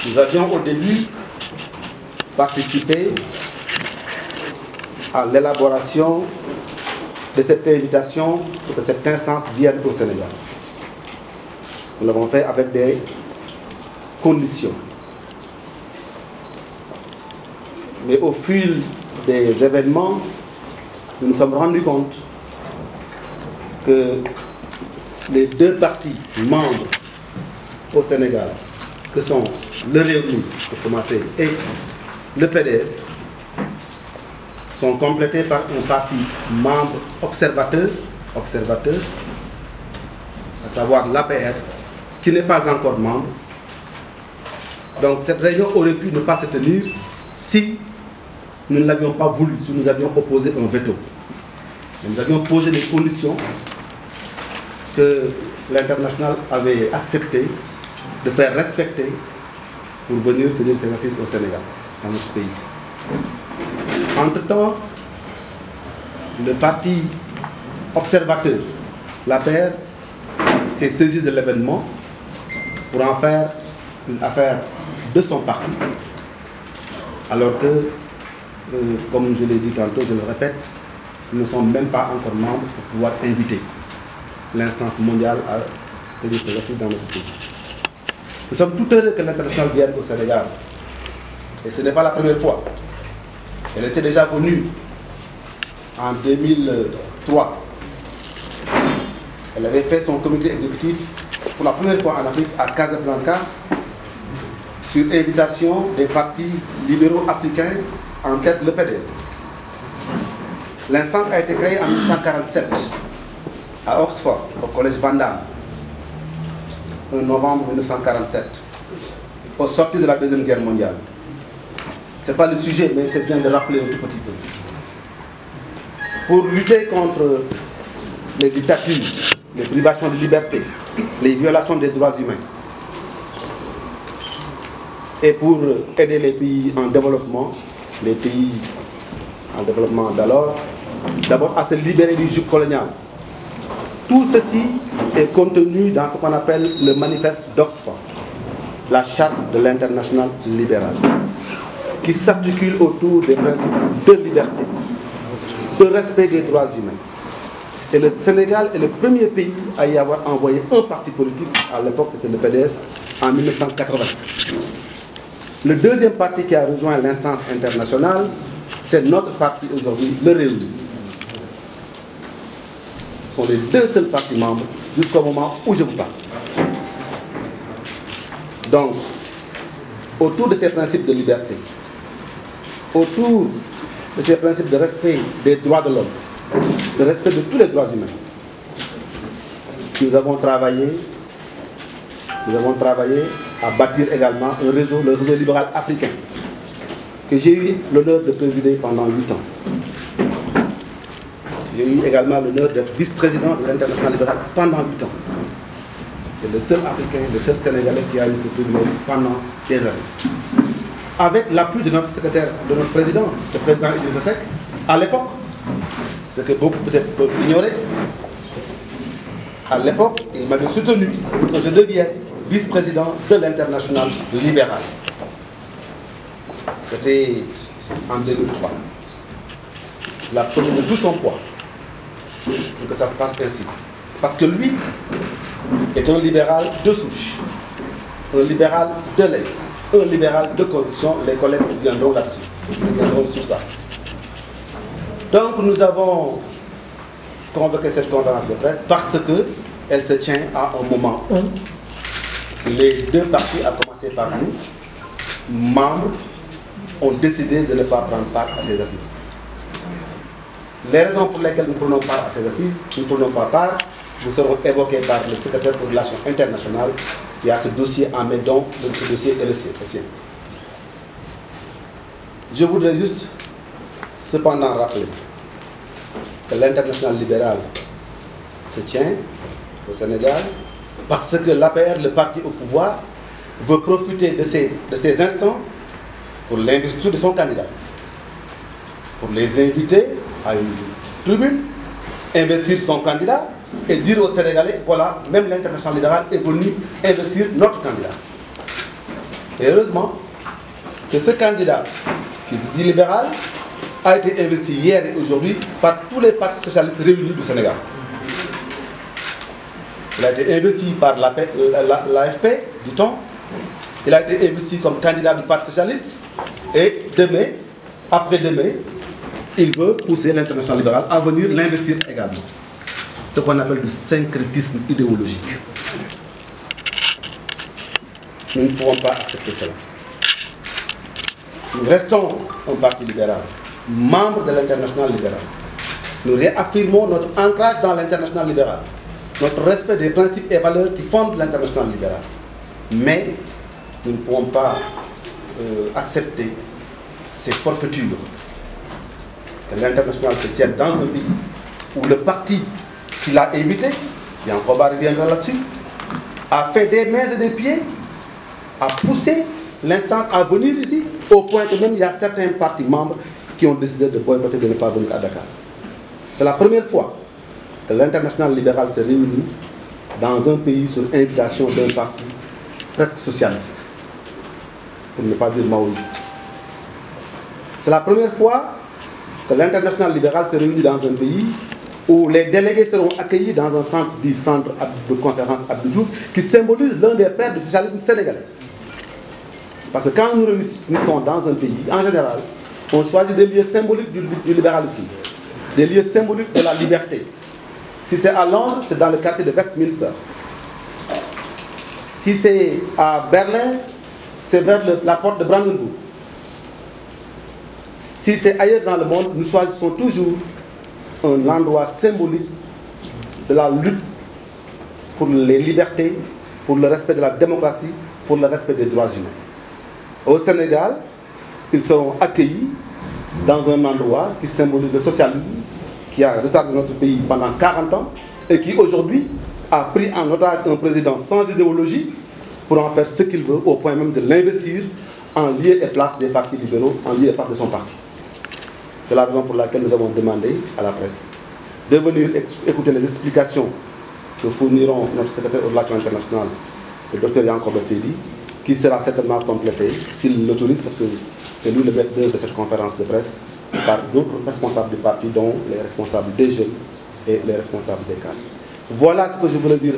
Nous avions au début participé à l'élaboration de cette invitation pour que cette instance vienne au Sénégal. Nous l'avons fait avec des conditions. Mais au fil des événements, nous nous sommes rendus compte que les deux partis membres au Sénégal, que sont le Rewmi, pour commencer, et le PDS, sont complétés par un parti membre observateur, à savoir l'APR, qui n'est pas encore membre. Donc cette réunion aurait pu ne pas se tenir si nous ne l'avions pas voulu, si nous avions opposé un veto. Et nous avions posé des conditions que l'international avait accepté de faire respecter pour venir tenir ses assises au Sénégal, dans notre pays. Entre-temps, le parti observateur, l'APR, s'est saisi de l'événement pour en faire une affaire de son parti, alors que, comme je l'ai dit tantôt, je le répète, nous ne sommes même pas encore membres pour pouvoir inviter l'instance mondiale à tenir ses assises dans notre pays. Nous sommes tout heureux que l'international vienne au Sénégal. Et ce n'est pas la première fois. Elle était déjà venue en 2003. Elle avait fait son comité exécutif pour la première fois en Afrique, à Casablanca, sur invitation des partis libéraux africains, en tête le PDS. L'instance a été créée en 1947 à Oxford, au collège Vandam, en novembre 1947, au sortir de la Deuxième Guerre mondiale. Ce n'est pas le sujet, mais c'est bien de rappeler un tout petit peu. Pour lutter contre les dictatures, les privations de liberté, les violations des droits humains, et pour aider les pays en développement, les pays en développement d'abord à se libérer du joug colonial. Tout ceci est contenu dans ce qu'on appelle le manifeste d'Oxford, la charte de l'international libéral, qui s'articule autour des principes de liberté, de respect des droits humains. Et le Sénégal est le premier pays à y avoir envoyé un parti politique, à l'époque c'était le PDS, en 1980. Le deuxième parti qui a rejoint l'instance internationale, c'est notre parti aujourd'hui, le Rewmi. Ce sont les deux seuls partis membres jusqu'au moment où je vous parle. Donc, autour de ces principes de liberté, autour de ces principes de respect des droits de l'homme, de respect de tous les droits humains, nous avons travaillé à bâtir également un réseau, le réseau libéral africain, que j'ai eu l'honneur de présider pendant 8 ans. J'ai eu également l'honneur d'être vice-président de l'international libéral pendant 8 ans. C'est le seul Africain, le seul Sénégalais qui a eu ce privilège pendant des années. Avec l'appui de notre secrétaire, de notre président, le président Idrissa Seck, à l'époque, ce que beaucoup peut-être peuvent ignorer, à l'époque, il m'avait soutenu pour que je devienne vice-président de l'international libéral. C'était en 2003. Il a pris de tout son poids pour que ça se passe ainsi. Parce que lui est un libéral de souche, un libéral de lait, un libéral de conviction. Les collègues viendront là-dessus, ils viendront sur ça. Donc nous avons convoqué cette conférence de presse parce qu'elle se tient à un moment où les deux partis, à commencer par nous, membres, ont décidé de ne pas prendre part à ces assises. Les raisons pour lesquelles nous ne prenons part à ces assises, nous ne prenons pas part, vous seront évoquées par le secrétaire pour les relations internationales qui a ce dossier en main, donc ce dossier est le sien. Je voudrais juste cependant rappeler que l'international libéral se tient au Sénégal parce que l'APR, le parti au pouvoir, veut profiter de ces instants pour l'investiture de son candidat, pour les inviter à une tribune, investir son candidat et dire aux Sénégalais, voilà, même l'international libéral est venu investir notre candidat. Et heureusement que ce candidat, qui se dit libéral, a été investi hier et aujourd'hui par tous les partis socialistes réunis du Sénégal. Il a été investi par l'AFP, dit-on. Il a été investi comme candidat du Parti socialiste. Et demain, après-demain, il veut pousser l'international libéral à venir l'investir également. Ce qu'on appelle du syncrétisme idéologique. Nous ne pouvons pas accepter cela. Nous restons un parti libéral, membre de l'international libéral. Nous réaffirmons notre ancrage dans l'international libéral, notre respect des principes et valeurs qui fondent l'international libéral. Mais nous ne pouvons pas accepter ces forfaitures. Que l'international se tienne dans un pays où le parti qui l'a invité, Yankoba reviendra là-dessus, a fait des mains et des pieds, a poussé l'instance à venir ici, au point que même il y a certains partis membres qui ont décidé de boycotter, de ne pas venir à Dakar. C'est la première fois que l'international libéral s'est réuni dans un pays sur invitation d'un parti presque socialiste, pour ne pas dire maoïste. C'est la première fois que l'international libéral s'est réuni dans un pays où les délégués seront accueillis dans un centre dit centre de conférence Abdou Diouf, qui symbolise l'un des pères du socialisme sénégalais. Parce que quand nous nous réunissons dans un pays, en général, on choisit des lieux symboliques du libéralisme, des lieux symboliques de la liberté. Si c'est à Londres, c'est dans le quartier de Westminster. Si c'est à Berlin, c'est vers la porte de Brandenburg. Si c'est ailleurs dans le monde, nous choisissons toujours un endroit symbolique de la lutte pour les libertés, pour le respect de la démocratie, pour le respect des droits humains. Au Sénégal, ils seront accueillis dans un endroit qui symbolise le socialisme, qui a retardé notre pays pendant 40 ans et qui aujourd'hui a pris en otage un président sans idéologie pour en faire ce qu'il veut, au point même de l'investir en lieu et place des partis libéraux, en lieu et place de son parti. C'est la raison pour laquelle nous avons demandé à la presse de venir écouter les explications que fourniront notre secrétaire aux relations internationales, le Dr Yankoba Seydi, qui sera certainement complété s'il l'autorise, parce que c'est lui le maître d'œuvre de cette conférence de presse, par d'autres responsables du parti, dont les responsables des jeunes et les responsables des cadres. Voilà ce que je voulais dire